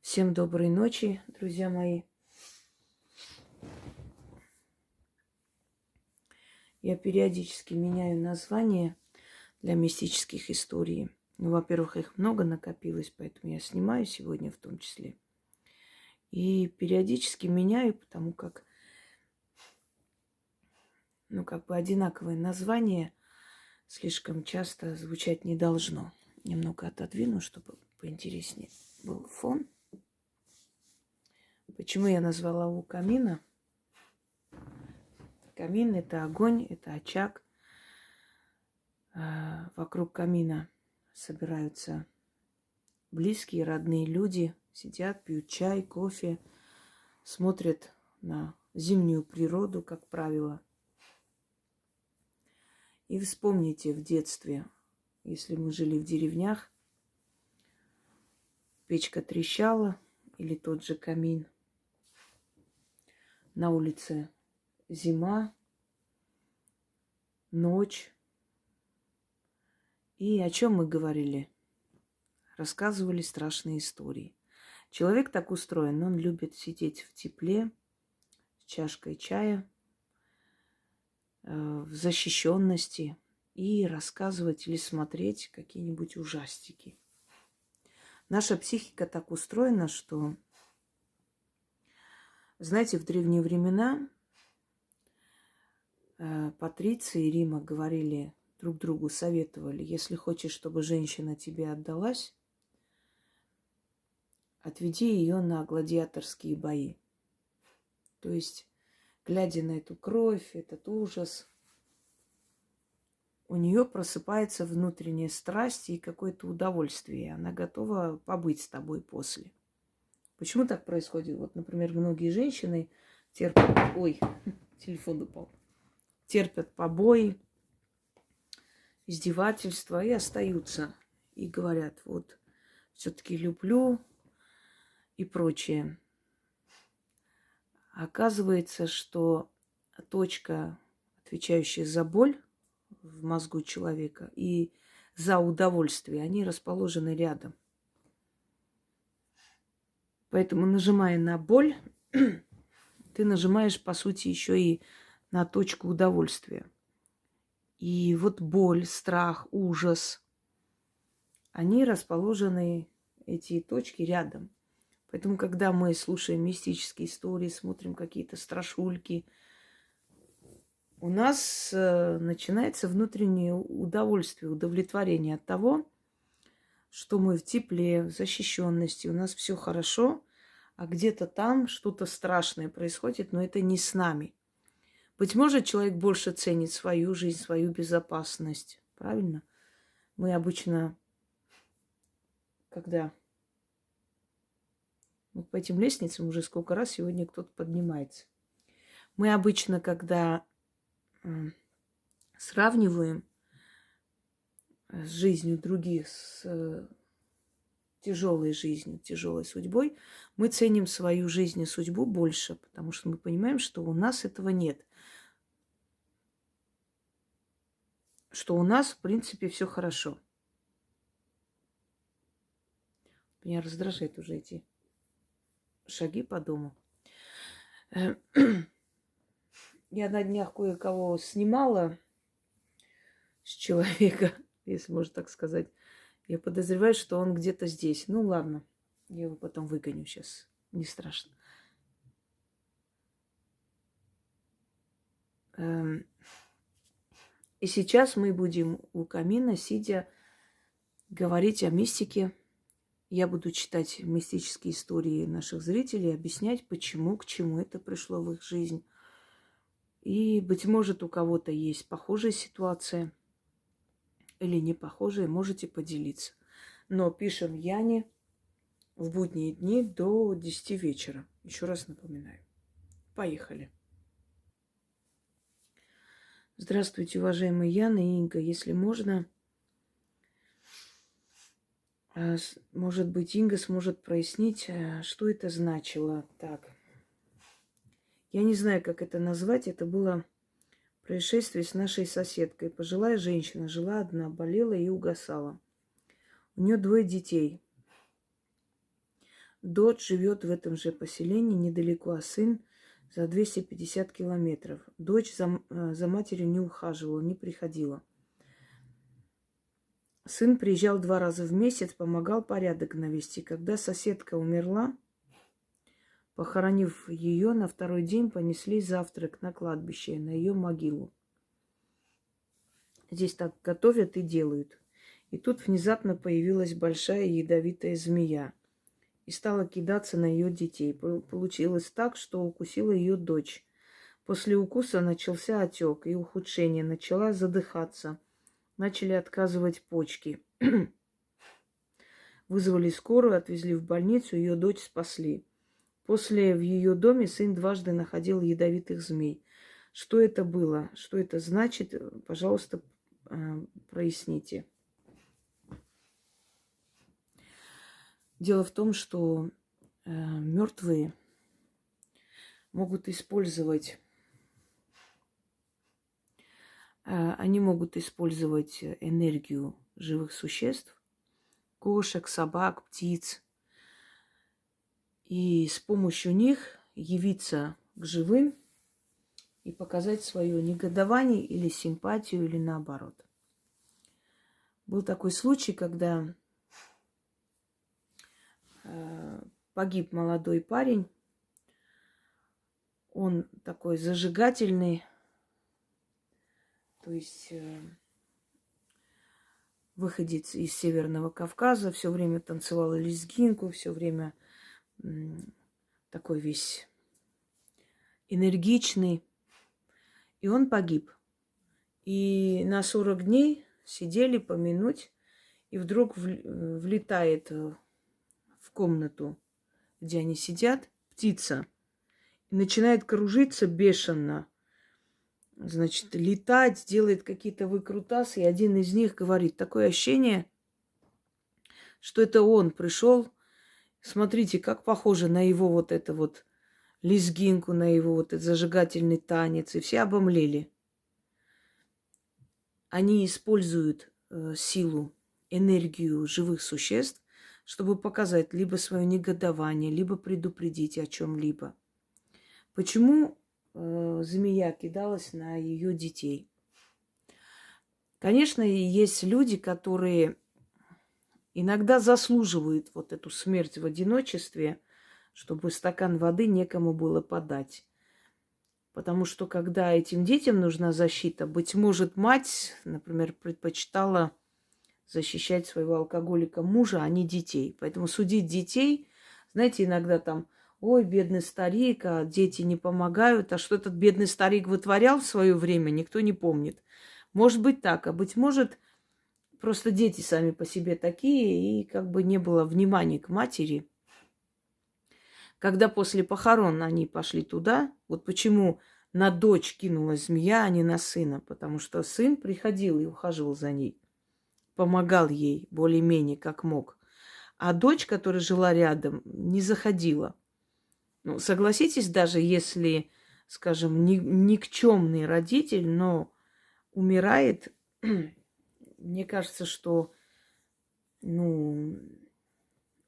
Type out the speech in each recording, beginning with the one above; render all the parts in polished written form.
Всем доброй ночи, друзья мои. Я периодически меняю названия для мистических историй. Ну, во-первых, их много накопилось, поэтому я снимаю сегодня в том числе. И периодически меняю, потому как, одинаковое название слишком часто звучать не должно. Немного отодвину, чтобы поинтереснее был фон. Почему я назвала у камина? Камин – это огонь, это очаг. Вокруг камина собираются близкие, родные люди, сидят, пьют чай, кофе, смотрят на зимнюю природу, как правило. И вспомните в детстве, если мы жили в деревнях, печка трещала или тот же камин. На улице зима, ночь. И о чем мы говорили? Рассказывали страшные истории. Человек так устроен, он любит сидеть в тепле, с чашкой чая, в защищенности и рассказывать или смотреть какие-нибудь ужастики. Наша психика так устроена, что, знаете, в древние времена патриции Рима говорили друг другу, советовали: если хочешь, чтобы женщина тебе отдалась, отведи ее на гладиаторские бои. То есть, глядя на эту кровь, этот ужас, у нее просыпается внутренняя страсть и какое-то удовольствие. Она готова побыть с тобой после. Почему так происходит? Вот, например, многие женщины терпят... Ой, телефон упал. Терпят побои, издевательства и остаются. И говорят: вот, все-таки люблю и прочее. Оказывается, что точка, отвечающая за боль в мозгу человека и за удовольствие, они расположены рядом. Поэтому, нажимая на боль, ты нажимаешь, по сути, еще и на точку удовольствия. И вот боль, страх, ужас, они расположены, эти точки, рядом. Поэтому, когда мы слушаем мистические истории, смотрим какие-то страшульки, у нас начинается внутреннее удовольствие, удовлетворение от того, что мы в тепле, в защищенности, у нас все хорошо, а где-то там что-то страшное происходит, но это не с нами. Быть может, человек больше ценит свою жизнь, свою безопасность. Правильно? Мы обычно, когда по этим лестницам уже сколько раз сегодня кто-то поднимается. Мы обычно, когда сравниваем с жизнью других, с тяжелой жизнью, тяжелой судьбой, мы ценим свою жизнь и судьбу больше, потому что мы понимаем, что у нас этого нет. Что у нас, в принципе, все хорошо. Меня раздражают уже эти шаги по дому. Я на днях кое-кого снимала с человека, если можно так сказать. Я подозреваю, что он где-то здесь. Ну ладно, я его потом выгоню сейчас. Не страшно. И сейчас мы будем у камина, сидя, говорить о мистике. Я буду читать мистические истории наших зрителей, объяснять, почему, к чему это пришло в их жизнь. И, быть может, у кого-то есть похожая ситуация или не похожая, можете поделиться. Но пишем Яне в будние дни до 10 вечера. Еще раз напоминаю. Поехали. Здравствуйте, уважаемые Яна и Инга. Если можно, может быть, Инга сможет прояснить, что это значило. Так. Я не знаю, как это назвать. Это было происшествие с нашей соседкой. Пожилая женщина, жила одна, болела и угасала. У нее 2 детей. Дочь живет в этом же поселении недалеко, а сын за 250 километров. Дочь за матерью не ухаживала, не приходила. Сын приезжал 2 раза в месяц, помогал порядок навести. Когда соседка умерла, похоронив ее, на второй день понесли завтрак на кладбище, на ее могилу. Здесь так готовят и делают. И тут внезапно появилась большая ядовитая змея и стала кидаться на ее детей. Получилось так, что укусила ее дочь. После укуса начался отек и ухудшение. Начала задыхаться. Начали отказывать почки. Вызвали скорую, отвезли в больницу, ее дочь спасли. После в ее доме сын дважды находил ядовитых змей. Что это было? Что это значит? Пожалуйста, проясните. Дело в том, что мертвые могут использовать, они могут использовать энергию живых существ, кошек, собак, птиц, и с помощью них явиться к живым и показать свое негодование или симпатию, или наоборот. Был такой случай, когда погиб молодой парень. Он такой зажигательный, то есть выходец из Северного Кавказа, все время танцевал лезгинку, все время такой весь энергичный. И он погиб. И на 40 дней сидели помянуть, и вдруг влетает в комнату, где они сидят, птица. И начинает кружиться бешено. Значит, летать, делает какие-то выкрутасы. И один из них говорит, такое ощущение, что это он пришел. Смотрите, как похоже на его вот это вот лезгинку, на его вот этот зажигательный танец. И все обомлели. Они используют силу, энергию живых существ, чтобы показать либо свое негодование, либо предупредить о чем-либо. Почему змея кидалась на ее детей? Конечно, есть люди, которые иногда заслуживают вот эту смерть в одиночестве, чтобы стакан воды некому было подать. Потому что когда этим детям нужна защита, быть может, мать, например, предпочитала защищать своего алкоголика мужа, а не детей. Поэтому судить детей, знаете, иногда там, ой, бедный старик, а дети не помогают. А что этот бедный старик вытворял в свое время, никто не помнит. Может быть так, а быть может, просто дети сами по себе такие, и как бы не было внимания к матери. Когда после похорон они пошли туда, вот почему на дочь кинулась змея, а не на сына, потому что сын приходил и ухаживал за ней, помогал ей более-менее как мог. А дочь, которая жила рядом, не заходила. Ну, согласитесь, даже если, скажем, никчемный родитель, но умирает, мне кажется, что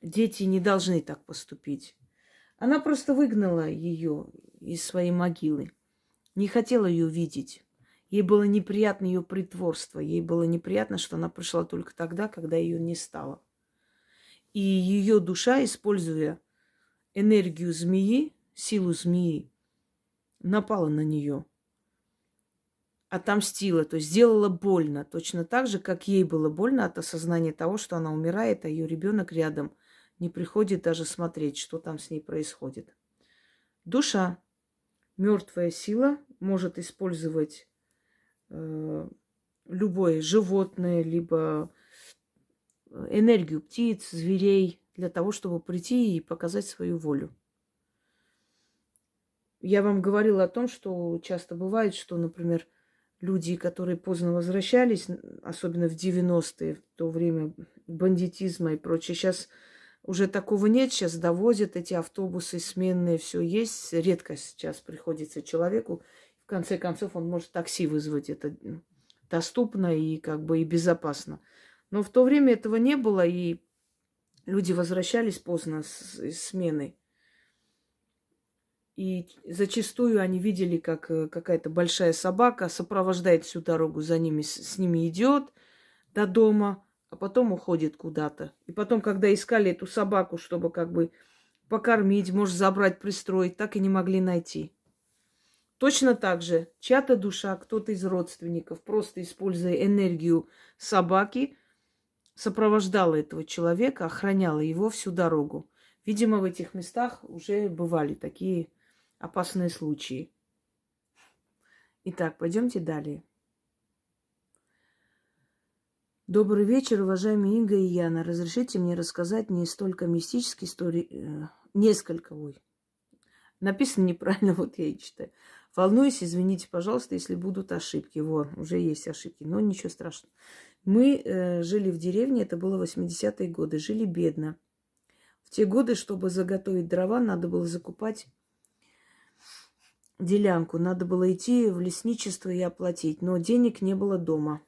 дети не должны так поступить. Она просто выгнала ее из своей могилы. Не хотела ее видеть. Ей было неприятно ее притворство. Ей было неприятно, что она пришла только тогда, когда ее не стало. И ее душа, используя энергию змеи, силу змеи, напала на нее. Отомстила, то есть сделала больно. Точно так же, как ей было больно от осознания того, что она умирает, а ее ребенок рядом не приходит даже смотреть, что там с ней происходит. Душа, мертвая сила, может использовать любое животное, либо энергию птиц, зверей, для того, чтобы прийти и показать свою волю. Я вам говорила о том, что часто бывает, что, например, люди, которые поздно возвращались, особенно в 90-е, в то время бандитизма и прочее, сейчас уже такого нет, сейчас довозят эти автобусы сменные, все есть. Редко сейчас приходится человеку. В конце концов, он может такси вызвать. Это доступно и как бы и безопасно. Но в то время этого не было, и Люди возвращались поздно с смены. И зачастую они видели, как какая-то большая собака сопровождает всю дорогу за ними, с ними идет до дома, а потом уходит куда-то. И потом, когда искали эту собаку, чтобы как бы покормить, может, забрать, пристроить, так и не могли найти. Точно так же чья-то душа, кто-то из родственников, просто используя энергию собаки, сопровождала этого человека, охраняла его всю дорогу. Видимо, в этих местах уже бывали такие опасные случаи. Итак, пойдемте далее. Добрый вечер, уважаемые Инга и Яна. Разрешите мне рассказать не столько мистические истории, несколько, написано неправильно, вот я и читаю. Волнуюсь, извините, пожалуйста, если будут ошибки. Вот, уже есть ошибки, но ничего страшного. Мы жили в деревне, это было 80-е годы, жили бедно. В те годы, чтобы заготовить дрова, надо было закупать делянку, надо было идти в лесничество и оплатить, но денег не было дома.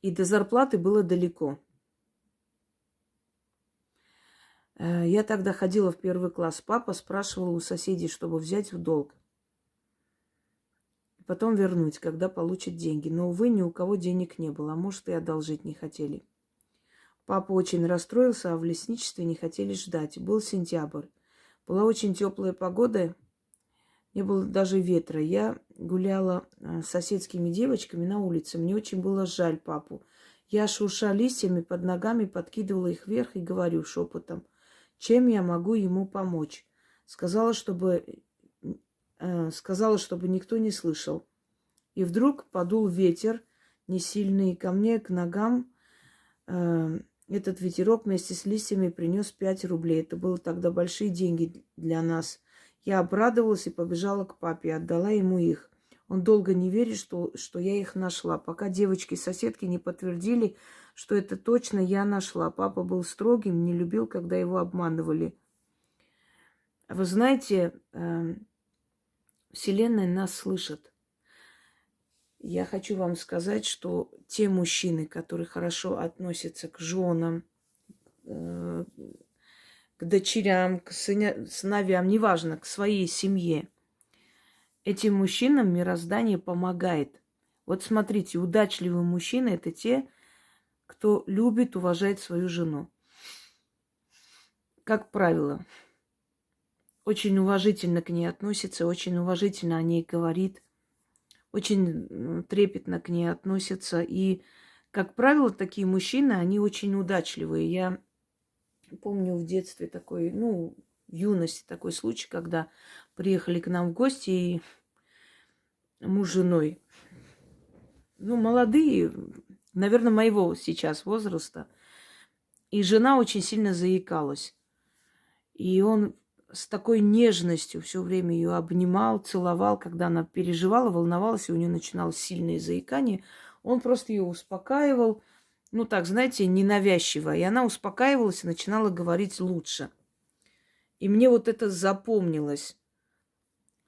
И до зарплаты было далеко. Я тогда ходила в первый класс. Папа спрашивал у соседей, чтобы взять в долг. Потом вернуть, когда получит деньги. Но, увы, ни у кого денег не было. А может, и одолжить не хотели. Папа очень расстроился, а в лесничестве не хотели ждать. Был сентябрь. Была очень теплая погода. Не было даже ветра. Я гуляла с соседскими девочками на улице. Мне очень было жаль папу. Я, шурша листьями под ногами, подкидывала их вверх и говорю шепотом, чем я могу ему помочь. Сказала, чтобы никто не слышал. И вдруг подул ветер, не сильный, и ко мне, к ногам, этот ветерок вместе с листьями принес 5 рублей. Это было тогда большие деньги для нас. Я обрадовалась и побежала к папе, отдала ему их. Он долго не верит, что я их нашла, пока девочки-соседки не подтвердили, что это точно я нашла. Папа был строгим, не любил, когда его обманывали. Вы знаете, Вселенная нас слышит. Я хочу вам сказать, что те мужчины, которые хорошо относятся к женам, к дочерям, к сыновьям, неважно, к своей семье, этим мужчинам мироздание помогает. Вот смотрите, удачливые мужчины – это те, кто любит, уважает свою жену. Как правило, очень уважительно к ней относится, очень уважительно о ней говорит, очень трепетно к ней относятся. И, как правило, такие мужчины, они очень удачливые. Я помню в детстве такой, в юности такой случай, когда приехали к нам в гости, и муж с женой, молодые, наверное, моего сейчас возраста, и жена очень сильно заикалась. И он с такой нежностью все время ее обнимал, целовал, когда она переживала, волновалась, и у нее начиналось сильное заикание. Он просто ее успокаивал, так, знаете, ненавязчиво. И она успокаивалась и начинала говорить лучше. И мне вот это запомнилось,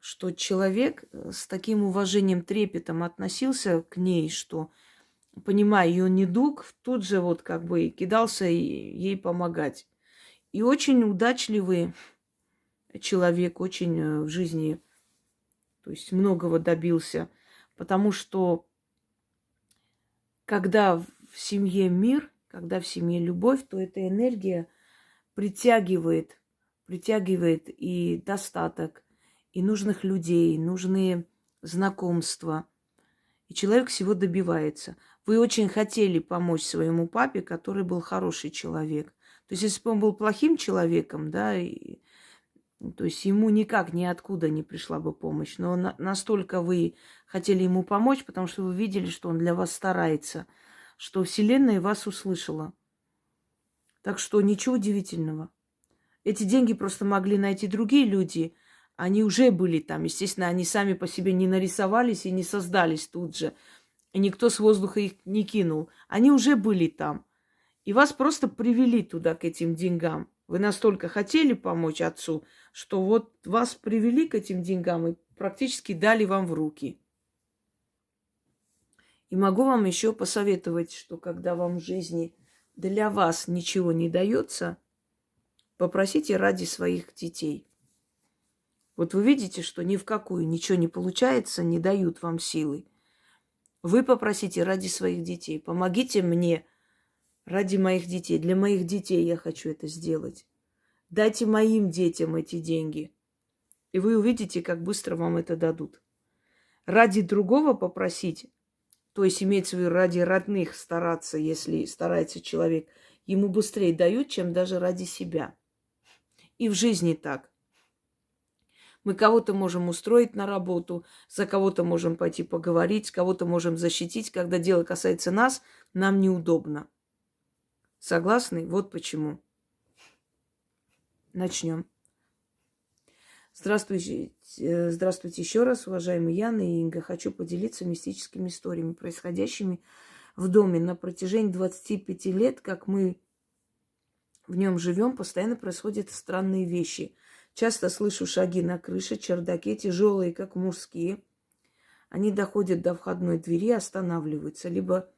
что человек с таким уважением, трепетом относился к ней, что, понимая ее недуг, тут же кидался ей помогать. И очень удачливый человек, очень в жизни, то есть многого добился. Потому что когда в семье мир, когда в семье любовь, то эта энергия притягивает и достаток, и нужных людей, нужные знакомства. И человек всего добивается. Вы очень хотели помочь своему папе, который был хороший человек. То есть, если бы он был плохим человеком, да, то есть ему никак ниоткуда не пришла бы помощь. Но настолько вы хотели ему помочь, потому что вы видели, что он для вас старается, что Вселенная вас услышала. Так что ничего удивительного. Эти деньги просто могли найти другие люди. Они уже были там. Естественно, они сами по себе не нарисовались и не создались тут же. И никто с воздуха их не кинул. Они уже были там. И вас просто привели туда, к этим деньгам. Вы настолько хотели помочь отцу, что вот вас привели к этим деньгам и практически дали вам в руки. И могу вам еще посоветовать, что когда вам в жизни для вас ничего не дается, попросите ради своих детей. Вот вы видите, что ни в какую ничего не получается, не дают вам силы. Вы попросите ради своих детей. Помогите мне ради моих детей. Для моих детей я хочу это сделать. Дайте моим детям эти деньги. И вы увидите, как быстро вам это дадут. Ради другого попросить, то есть имеется в виду ради родных стараться, если старается человек, ему быстрее дают, чем даже ради себя. И в жизни так. Мы кого-то можем устроить на работу, за кого-то можем пойти поговорить, кого-то можем защитить. Когда дело касается нас, нам неудобно. Согласны? Вот почему. Начнем. Здравствуйте еще раз, уважаемые Яна и Инга. Хочу поделиться мистическими историями, происходящими в доме. На протяжении 25 лет, как мы в нем живем, постоянно происходят странные вещи. Часто слышу шаги на крыше, чердаке, тяжелые, как мужские. Они доходят до входной двери, останавливаются. Либо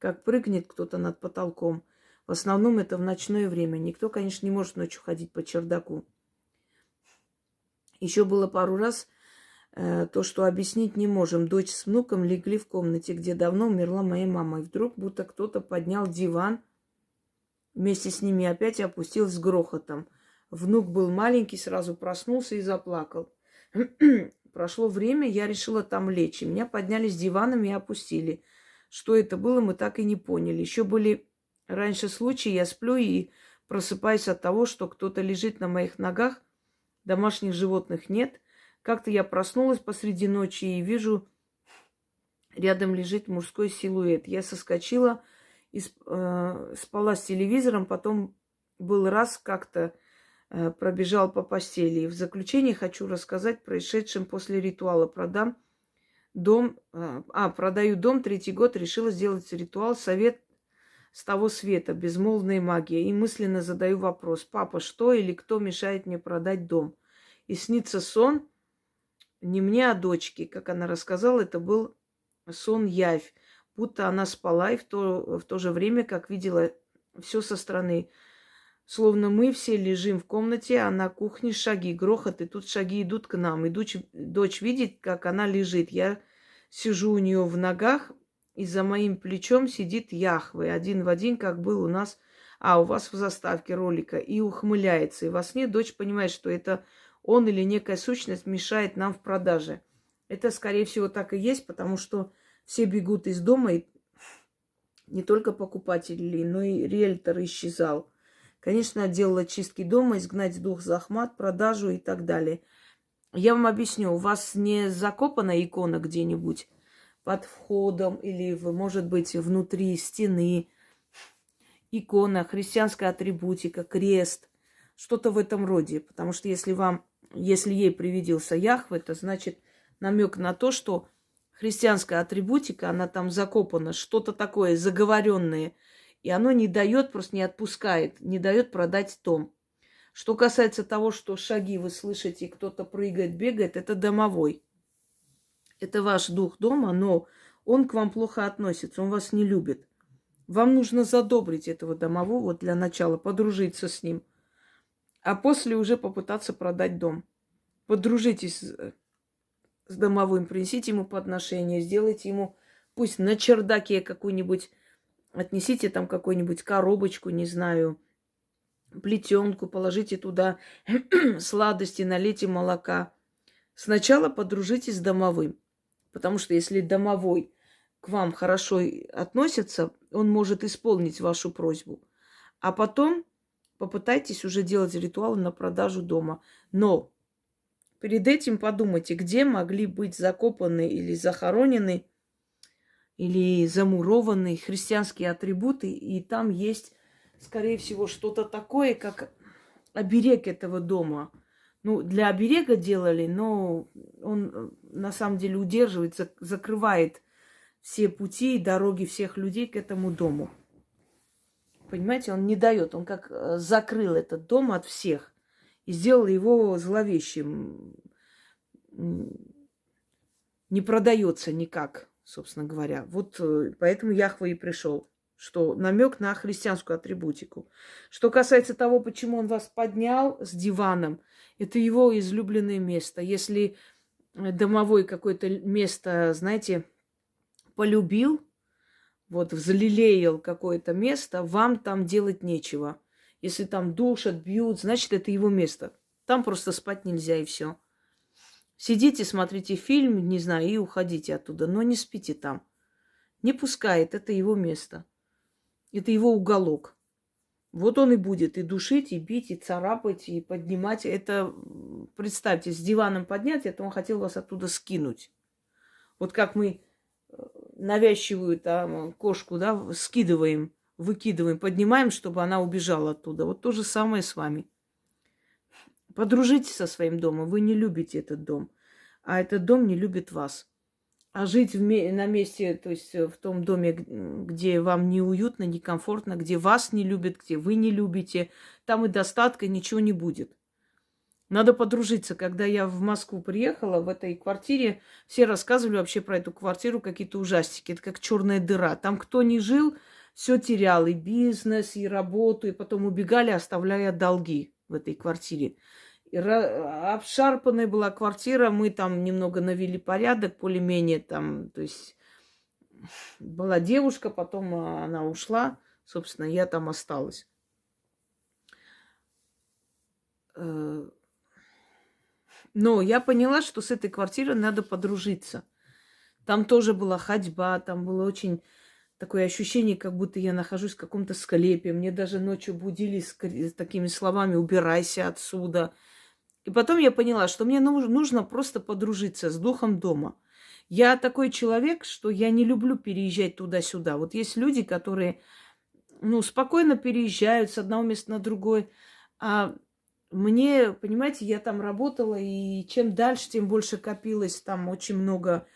как прыгнет кто-то над потолком. В основном это в ночное время. Никто, конечно, не может ночью ходить по чердаку. Еще было пару раз то, что объяснить не можем. Дочь с внуком легли в комнате, где давно умерла моя мама. И вдруг будто кто-то поднял диван. Вместе с ними опять опустился с грохотом. Внук был маленький, сразу проснулся и заплакал. Прошло время, я решила там лечь. И меня подняли с диваном и опустили. Что это было, мы так и не поняли. Еще были раньше случаи, я сплю и просыпаюсь от того, что кто-то лежит на моих ногах. Домашних животных нет. Как-то я проснулась посреди ночи и вижу, рядом лежит мужской силуэт. Я соскочила, спала с телевизором, потом был раз как-то пробежал по постели. И в заключение хочу рассказать происшедшем после ритуала. Продаю дом, 3-й год, решила сделать ритуал совет с того света, безмолвная магия. И мысленно задаю вопрос: папа, что или кто мешает мне продать дом? И снится сон не мне, а дочке. Как она рассказала, это был сон-явь. Будто она спала и в то же время, как видела все со стороны. Словно мы все лежим в комнате, а на кухне шаги, грохот, и тут шаги идут к нам. И дочь видит, как она лежит. Я сижу у нее в ногах, и за моим плечом сидит Яхве, один в один, как был у нас, у вас в заставке ролика, и ухмыляется. И во сне дочь понимает, что это он или некая сущность мешает нам в продаже. Это, скорее всего, так и есть, потому что все бегут из дома, и не только покупатели, но и риэлтор исчезал. Конечно, делала чистки дома, изгнать дух захмат, продажу и так далее. Я вам объясню, у вас не закопана икона где-нибудь под входом или, может быть, внутри стены, икона, христианская атрибутика, крест, что-то в этом роде. Потому что если ей привиделся Яхве, это значит намек на то, что христианская атрибутика, она там закопана, что-то такое заговоренное, и оно не дает, просто не отпускает, не дает продать дом. Что касается того, что шаги вы слышите, кто-то прыгает, бегает, это домовой. Это ваш дух дома, но он к вам плохо относится, он вас не любит. Вам нужно задобрить этого домового для начала, подружиться с ним, а после уже попытаться продать дом. Подружитесь с домовым, принесите ему подношение, сделайте ему, пусть на чердаке какую-нибудь, отнесите там какую-нибудь коробочку, не знаю, плетенку, положите туда сладости, налейте молока. Сначала подружитесь с домовым, потому что если домовой к вам хорошо относится, он может исполнить вашу просьбу. А потом попытайтесь уже делать ритуалы на продажу дома. Но перед этим подумайте, где могли быть закопаны или захоронены, или замурованы христианские атрибуты, и там есть, скорее всего, что-то такое, как оберег этого дома. Ну, для оберега делали, но он на самом деле удерживает, закрывает все пути и дороги всех людей к этому дому. Понимаете, он не дает, он как закрыл этот дом от всех и сделал его зловещим. Не продается никак, собственно говоря. Вот поэтому Яхве и пришел. что намек на христианскую атрибутику. Что касается того, почему он вас поднял с диваном, это его излюбленное место. Если домовой какое-то место, знаете, полюбил, вот взлелеял какое-то место, вам там делать нечего. Если там душат, бьют, значит, это его место. Там просто спать нельзя, и все. Сидите, смотрите фильм, не знаю, и уходите оттуда, но не спите там. Не пускает, это его место. Это его уголок. Вот он и будет и душить, и бить, и царапать, и поднимать. Это, представьте, с диваном поднять, это он хотел вас оттуда скинуть. Вот как мы навязчивую там кошку, да, скидываем, выкидываем, поднимаем, чтобы она убежала оттуда. Вот то же самое с вами. Подружитесь со своим домом. Вы не любите этот дом, а этот дом не любит вас. А жить на месте, то есть в том доме, где вам неуютно, некомфортно, где вас не любят, где вы не любите, там и достатка ничего не будет. Надо подружиться. Когда я в Москву приехала, в этой квартире, все рассказывали вообще про эту квартиру какие-то ужастики. Это как черная дыра. Там кто ни жил, все терял. И бизнес, и работу, и потом убегали, оставляя долги в этой квартире. Обшарпанная была квартира, мы там немного навели порядок, более-менее там, то есть была девушка, потом она ушла, собственно, я там осталась. Но я поняла, что с этой квартирой надо подружиться. Там тоже была ходьба, там было очень такое ощущение, как будто я нахожусь в каком-то склепе. Мне даже ночью будили с такими словами «убирайся отсюда». И потом я поняла, что мне нужно просто подружиться с духом дома. Я такой человек, что я не люблю переезжать туда-сюда. Вот есть люди, которые, спокойно переезжают с одного места на другое. А мне, понимаете, я там работала, и чем дальше, тем больше копилось там очень много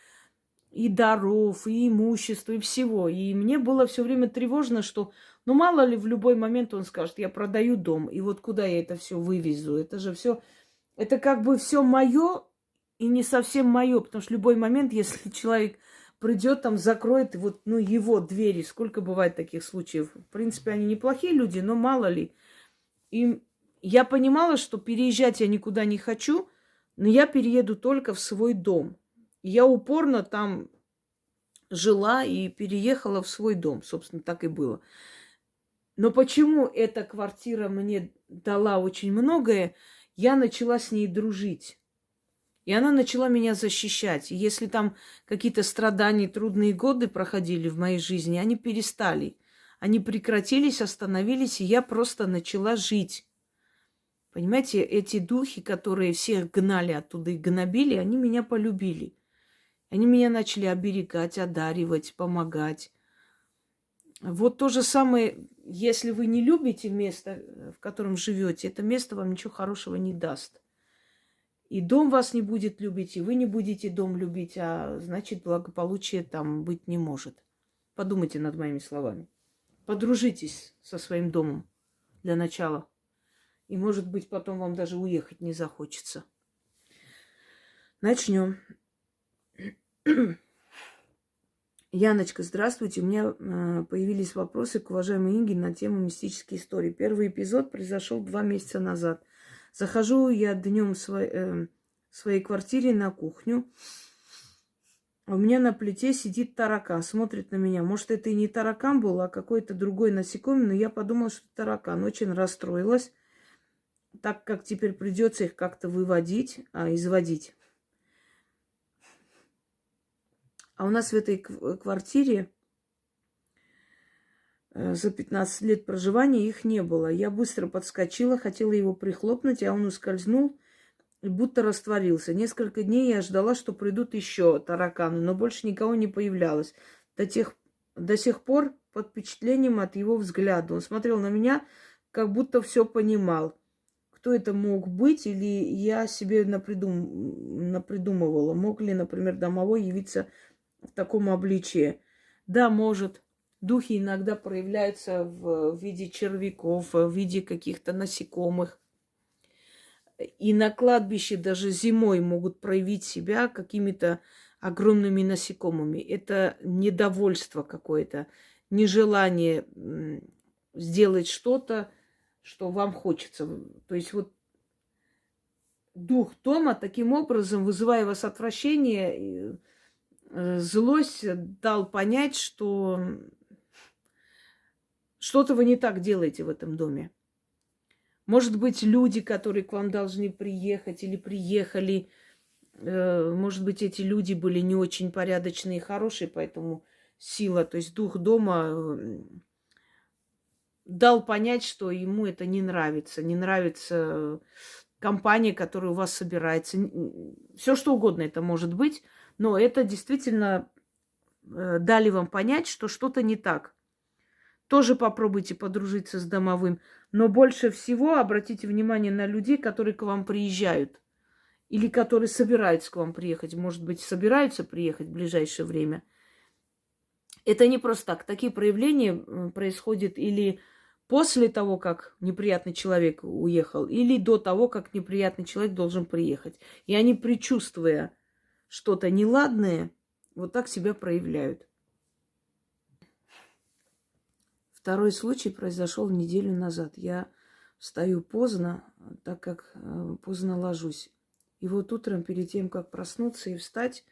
и даров, и имущества, и всего. И мне было все время тревожно, что, мало ли, в любой момент он скажет, я продаю дом, и вот куда я это все вывезу? Это же все... Это как бы все мое и не совсем мое, потому что в любой момент, если человек придет, там закроет его двери, сколько бывает таких случаев. В принципе, они неплохие люди, но мало ли. И я понимала, что переезжать я никуда не хочу, но я перееду только в свой дом. И я упорно там жила и переехала в свой дом. Собственно, так и было. Но почему эта квартира мне дала очень многое, я начала с ней дружить. И она начала меня защищать. И если там какие-то страдания, трудные годы проходили в моей жизни, они перестали. Они прекратились, остановились, и я просто начала жить. Понимаете, эти духи, которые всех гнали оттуда и гнобили, они меня полюбили. Они меня начали оберегать, одаривать, помогать. Вот то же самое, если вы не любите место, в котором живете, это место вам ничего хорошего не даст. И дом вас не будет любить, и вы не будете дом любить, а значит, благополучия там быть не может. Подумайте над моими словами. Подружитесь со своим домом для начала. И, может быть, потом вам даже уехать не захочется. Начнем. Яночка, здравствуйте. У меня появились вопросы к уважаемой Инге на тему мистические истории. Первый эпизод произошел 2 месяца назад. Захожу я днем в своей квартире на кухню. У меня на плите сидит таракан, смотрит на меня. Может, это и не таракан был, а какой-то другой насекомый, но я подумала, что таракан. Очень расстроилась, так как теперь придется их как-то выводить, изводить. А у нас в этой квартире за 15 лет проживания их не было. Я быстро подскочила, хотела его прихлопнуть, а он ускользнул и будто растворился. Несколько дней я ждала, что придут еще тараканы, но больше никого не появлялось. До сих пор под впечатлением от его взгляда. Он смотрел на меня, как будто все понимал. Кто это мог быть, или я себе напридумывала. Мог ли, например, домовой явиться в таком обличии? Да, может. Духи иногда проявляются в виде червяков, в виде каких-то насекомых. И на кладбище даже зимой могут проявить себя какими-то огромными насекомыми. Это недовольство какое-то. нежелание сделать что-то, что вам хочется. То есть вот дух дома таким образом, вызывая у вас отвращение, злость, дал понять, что что-то вы не так делаете в этом доме. Может быть, люди, которые к вам должны приехать или приехали, может быть, эти люди были не очень порядочные и хорошие, поэтому сила, то есть дух дома дал понять, что ему это не нравится. Не нравится компания, которая у вас собирается. Все что угодно это может быть, но это действительно дали вам понять, что что-то не так. Тоже попробуйте подружиться с домовым. Но больше всего обратите внимание на людей, которые к вам приезжают. Или которые собираются к вам приехать. Может быть, собираются приехать в ближайшее время. Это не просто так. Такие проявления происходят или после того, как неприятный человек уехал, или до того, как неприятный человек должен приехать. И они, предчувствуя что-то неладное, вот так себя проявляют. Второй случай произошел неделю назад. Я встаю поздно, так как поздно ложусь. И вот утром, перед тем, как проснуться и встать,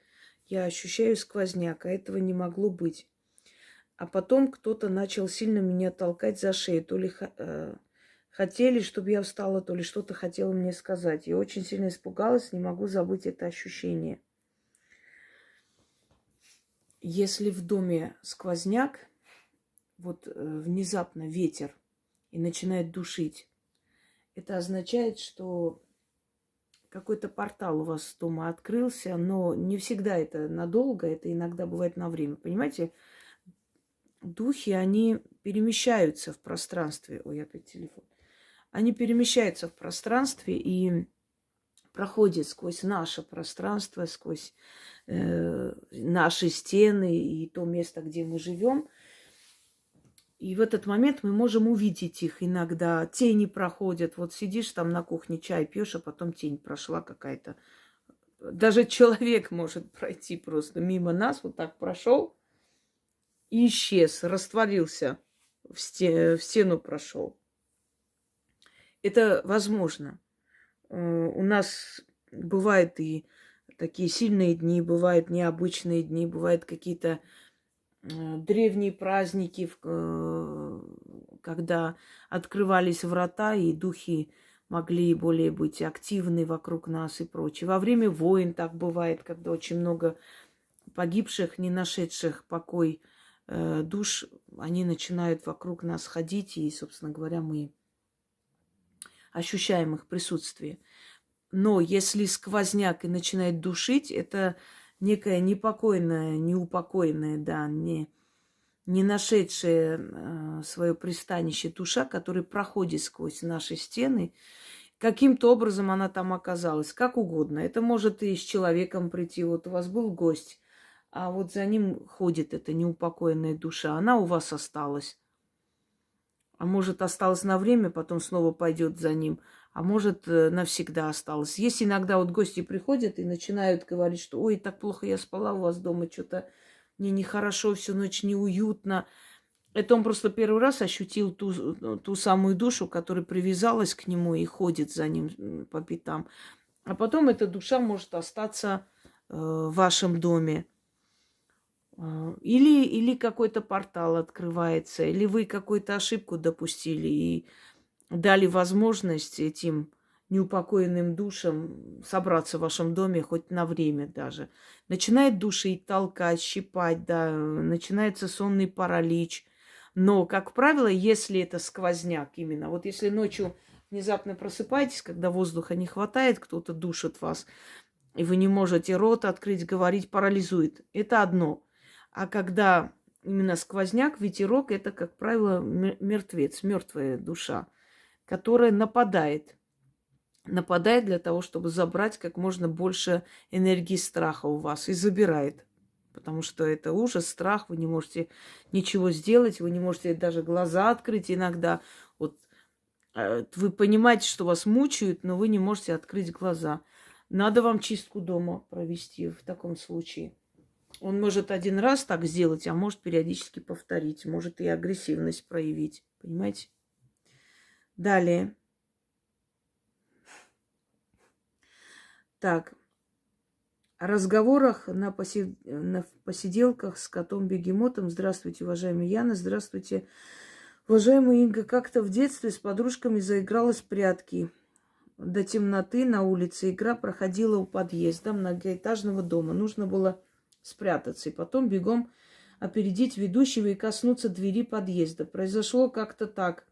я ощущаю сквозняк, а этого не могло быть. А потом кто-то начал сильно меня толкать за шею. То ли хотели, чтобы я встала, то ли что-то хотела мне сказать. Я очень сильно испугалась, не могу забыть это ощущение. Если в доме сквозняк, вот внезапно ветер и начинает душить, это означает, что какой-то портал у вас дома открылся, но не всегда это надолго, это иногда бывает на время. Понимаете, духи, они перемещаются в пространстве. Ой, опять телефон. Они перемещаются в пространстве и проходят сквозь наше пространство, сквозь наши стены и то место, где мы живем. И в этот момент мы можем увидеть их иногда. Тени проходят. Вот сидишь там на кухне, чай пьешь, а потом тень прошла какая-то. Даже человек может пройти просто мимо нас, вот так прошел и исчез, растворился, в стену прошел. Это возможно. У нас бывают и такие сильные дни, бывают необычные дни, бывают какие-то древние праздники, когда открывались врата, и духи могли более быть активны вокруг нас и прочее. Во время войн так бывает, когда очень много погибших, не нашедших покой душ, они начинают вокруг нас ходить, и, собственно говоря, мы ощущаем их присутствие. Но если сквозняк и начинает душить, это некая непокойная, неупокоенная, да, не нашедшая свое пристанище душа, которая проходит сквозь наши стены. Каким-то образом она там оказалась, как угодно. Это может и с человеком прийти. Вот у вас был гость, а вот за ним ходит эта неупокоенная душа. Она у вас осталась. А может, осталась на время, потом снова пойдет за ним. А может, навсегда осталась. Есть иногда вот гости приходят и начинают говорить, что ой, так плохо я спала у вас дома, что-то мне нехорошо, всю ночь неуютно. Это он просто первый раз ощутил ту самую душу, которая привязалась к нему и ходит за ним по пятам. А потом эта душа может остаться в вашем доме. Или какой-то портал открывается, или вы какую-то ошибку допустили и дали возможность этим неупокоенным душам собраться в вашем доме хоть на время даже. Начинает душить, толкать, щипать, да, начинается сонный паралич. Но, как правило, если это сквозняк именно, вот если ночью внезапно просыпаетесь, когда воздуха не хватает, кто-то душит вас, и вы не можете рот открыть, говорить, парализует. Это одно. А когда именно сквозняк, ветерок, это, как правило, мертвец, мертвая душа, которая нападает. Нападает для того, чтобы забрать как можно больше энергии страха у вас и забирает. Потому что это ужас, страх, вы не можете ничего сделать, вы не можете даже глаза открыть иногда. Вот вы понимаете, что вас мучают, но вы не можете открыть глаза. Надо вам чистку дома провести в таком случае. Он может один раз так сделать, а может периодически повторить, может и агрессивность проявить. Понимаете? Далее. Так. О разговорах на посиделках с котом-бегемотом. Здравствуйте, уважаемая Яна. Здравствуйте, уважаемая Инга. Как-то в детстве с подружками заигралась в прятки. До темноты на улице игра проходила у подъезда многоэтажного дома. Нужно было спрятаться и потом бегом опередить ведущего и коснуться двери подъезда. Произошло как-то так.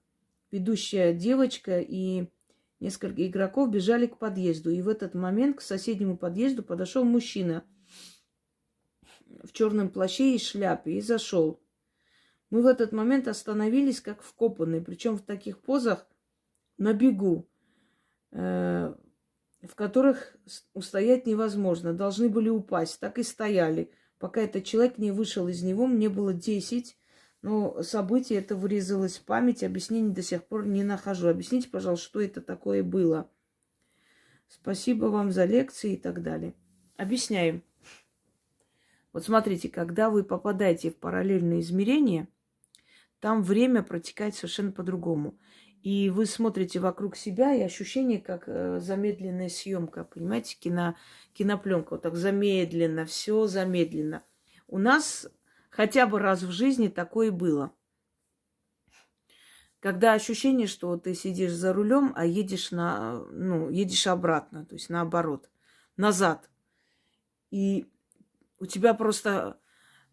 Ведущая девочка и несколько игроков бежали к подъезду. И в этот момент к соседнему подъезду подошел мужчина в черном плаще и шляпе и зашел. Мы в этот момент остановились как вкопанные, причем в таких позах на бегу, в которых устоять невозможно. Должны были упасть. Так и стояли. Пока этот человек не вышел из него, мне было 10. Но событие это вырезалось в память. Объяснений до сих пор не нахожу. Объясните, пожалуйста, что это такое было. Спасибо вам за лекции и так далее. Объясняем. Вот смотрите, когда вы попадаете в параллельное измерение, там время протекает совершенно по-другому. И вы смотрите вокруг себя, и ощущение, как замедленная съемка, понимаете, кинопленка, вот так замедленно, все замедленно. У нас хотя бы раз в жизни такое было. Когда ощущение, что ты сидишь за рулем, а едешь едешь обратно, то есть наоборот, назад. И у тебя просто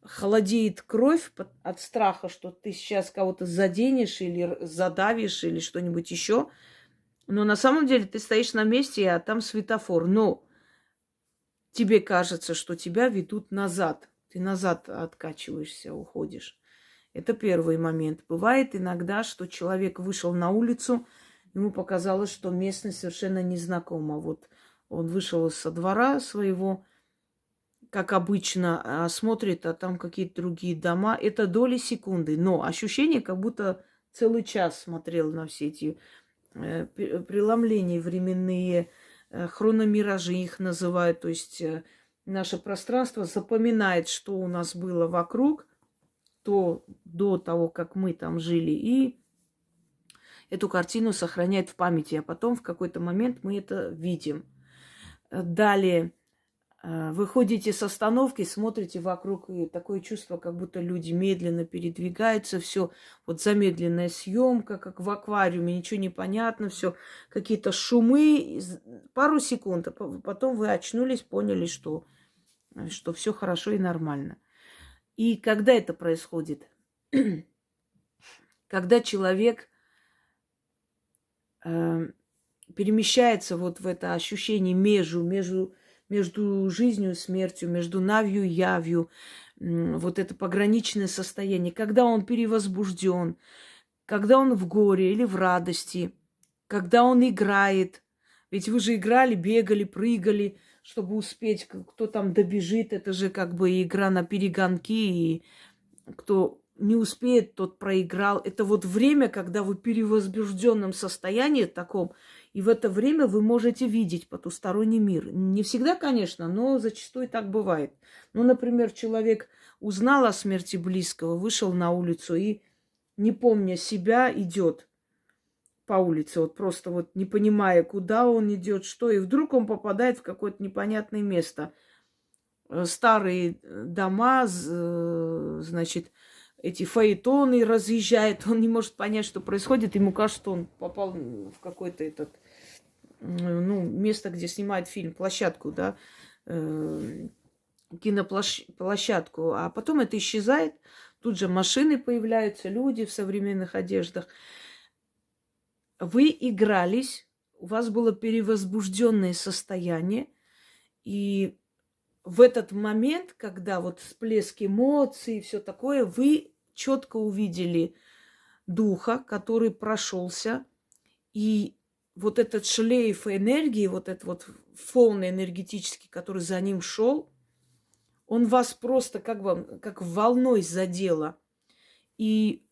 холодеет кровь от страха, что ты сейчас кого-то заденешь или задавишь или что-нибудь еще. Но на самом деле ты стоишь на месте, а там светофор. Но тебе кажется, что тебя ведут назад. Ты назад откачиваешься, уходишь. Это первый момент. Бывает иногда, что человек вышел на улицу, ему показалось, что местность совершенно незнакома. Вот он вышел со двора своего, как обычно, смотрит, а там какие-то другие дома. Это доли секунды. Но ощущение, как будто целый час смотрел на все эти преломления временные, хрономиражи их называют. То есть наше пространство запоминает, что у нас было вокруг, то до того, как мы там жили, и эту картину сохраняет в памяти, а потом в какой-то момент мы это видим. Далее вы ходите с остановки, смотрите вокруг, и такое чувство, как будто люди медленно передвигаются, все вот замедленная съемка, как в аквариуме, ничего не понятно, все какие-то шумы, пару секунд, а потом вы очнулись, поняли, что все хорошо и нормально. И когда это происходит? Когда человек перемещается вот в это ощущение между жизнью и смертью, между навью и явью, вот это пограничное состояние, когда он перевозбужден, когда он в горе или в радости, когда он играет. Ведь вы же играли, бегали, прыгали, чтобы успеть, кто там добежит. Это же как бы игра на перегонки, и кто не успеет, тот проиграл. Это вот время, когда вы в перевозбужденном состоянии таком, и в это время вы можете видеть потусторонний мир. Не всегда, конечно, но зачастую так бывает. Ну, например, человек узнал о смерти близкого, вышел на улицу и, не помня себя, идет по улице, вот просто вот не понимая, куда он идет, что, и вдруг он попадает в какое-то непонятное место. Старые дома, значит, эти фаэтоны разъезжают, он не может понять, что происходит, ему кажется, что он попал в какое-то место, где снимают фильм, площадку, да, киноплощадку, а потом это исчезает, тут же машины появляются, люди в современных одеждах. Вы игрались, у вас было перевозбужденное состояние, и в этот момент, когда вот всплеск эмоций и все такое, вы четко увидели духа, который прошелся, и вот этот шлейф энергии, вот этот вот фон энергетический, который за ним шел, он вас просто как волной задело. И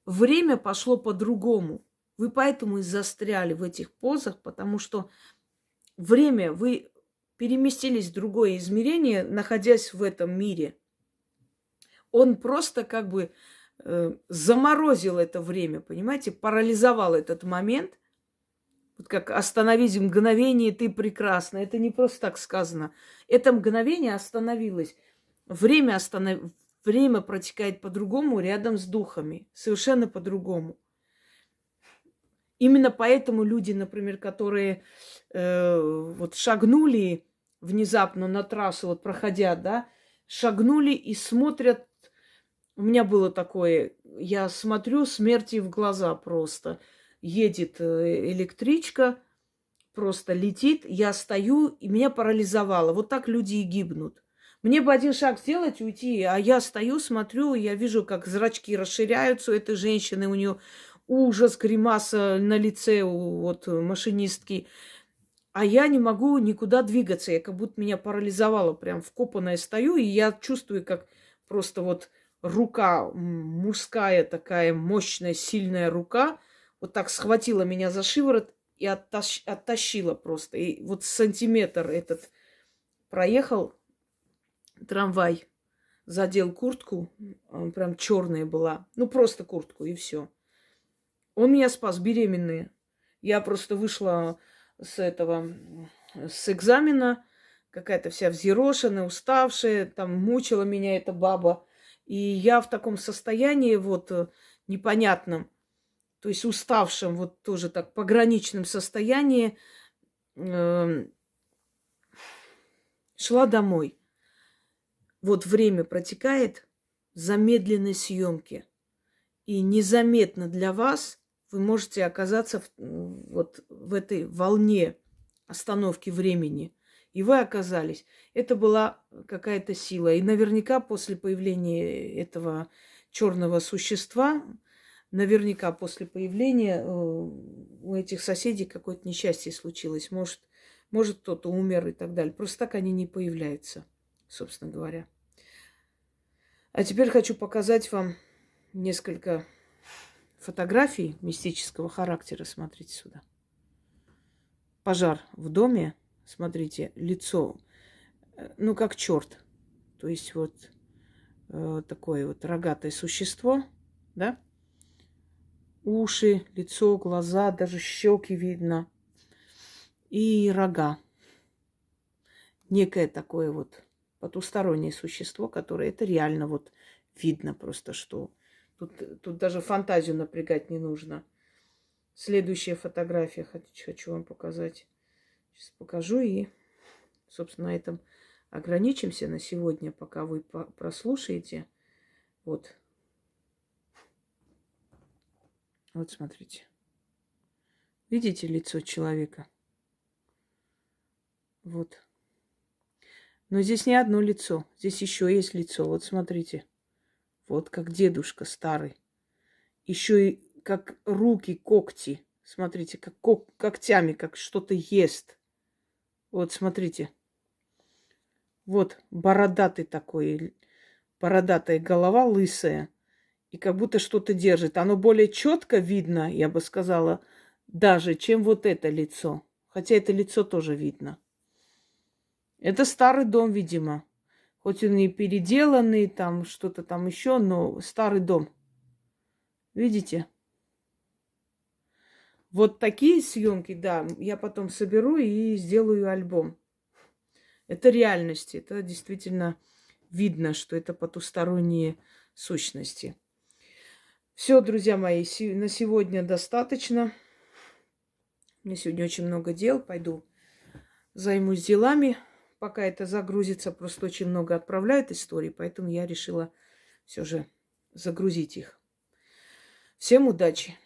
время пошло по-другому. Вы поэтому и застряли в этих позах, потому что время вы переместились в другое измерение, находясь в этом мире. Он просто как бы заморозил это время, понимаете, парализовал этот момент. Вот как «остановись в мгновение, ты прекрасна». Это не просто так сказано. Это мгновение остановилось. Время протекает по-другому рядом с духами. Совершенно по-другому. Именно поэтому люди, например, которые вот шагнули внезапно на трассу, вот проходя, да, шагнули и смотрят. У меня было такое, я смотрю смерти в глаза просто. Едет электричка, просто летит, я стою, и меня парализовало. Вот так люди и гибнут. Мне бы один шаг сделать, уйти, а я стою, смотрю, я вижу, как зрачки расширяются у этой женщины, у нее ужас, гримаса на лице у вот машинистки. А я не могу никуда двигаться, я как будто меня парализовало, прям вкопанная стою, и я чувствую, как просто вот рука мужская такая мощная, сильная рука вот так схватила меня за шиворот и оттащила просто. И вот сантиметр этот проехал трамвай, задел куртку, он прям черная была, ну просто куртку и все. Он меня спас, беременная. Я просто вышла с экзамена, какая-то вся взъерошенная, уставшая, там мучила меня эта баба. И я в таком состоянии вот непонятном, то есть уставшем, вот тоже так пограничном состоянии, шла домой. Вот время протекает в замедленной съемке. И незаметно для вас вы можете оказаться вот в этой волне остановки времени. И вы оказались. Это была какая-то сила. И наверняка после появления этого черного существа, наверняка после появления у этих соседей какое-то несчастье случилось. Может кто-то умер и так далее. Просто так они не появляются, собственно говоря. А теперь хочу показать вам несколько фотографий мистического характера. Смотрите сюда. Пожар в доме. Смотрите, лицо, ну, как черт. То есть вот такое вот рогатое существо, да? Уши, лицо, глаза, даже щеки видно. И рога. Некое такое вот потустороннее существо, которое это реально вот видно просто, что тут даже фантазию напрягать не нужно. Следующая фотография хочу вам показать. Сейчас покажу и, собственно, на этом ограничимся на сегодня, пока вы прослушаете. Вот. Вот смотрите. Видите лицо человека? Вот. Но здесь не одно лицо. Здесь еще есть лицо. Вот смотрите. Вот как дедушка старый. Еще и как руки, когти. Смотрите, как когтями, как что-то ест. Вот смотрите. Вот бородатый такой. Бородатая голова лысая. И как будто что-то держит. Оно более четко видно, я бы сказала, даже, чем вот это лицо. Хотя это лицо тоже видно. Это старый дом, видимо. Хоть он и переделанный, там что-то там еще, но старый дом. Видите? Вот такие съемки, да, я потом соберу и сделаю альбом. Это реальность. Это действительно видно, что это потусторонние сущности. Все, друзья мои, на сегодня достаточно. У меня сегодня очень много дел. Пойду займусь делами. Пока это загрузится, просто очень много отправляют историй, поэтому я решила все же загрузить их. Всем удачи!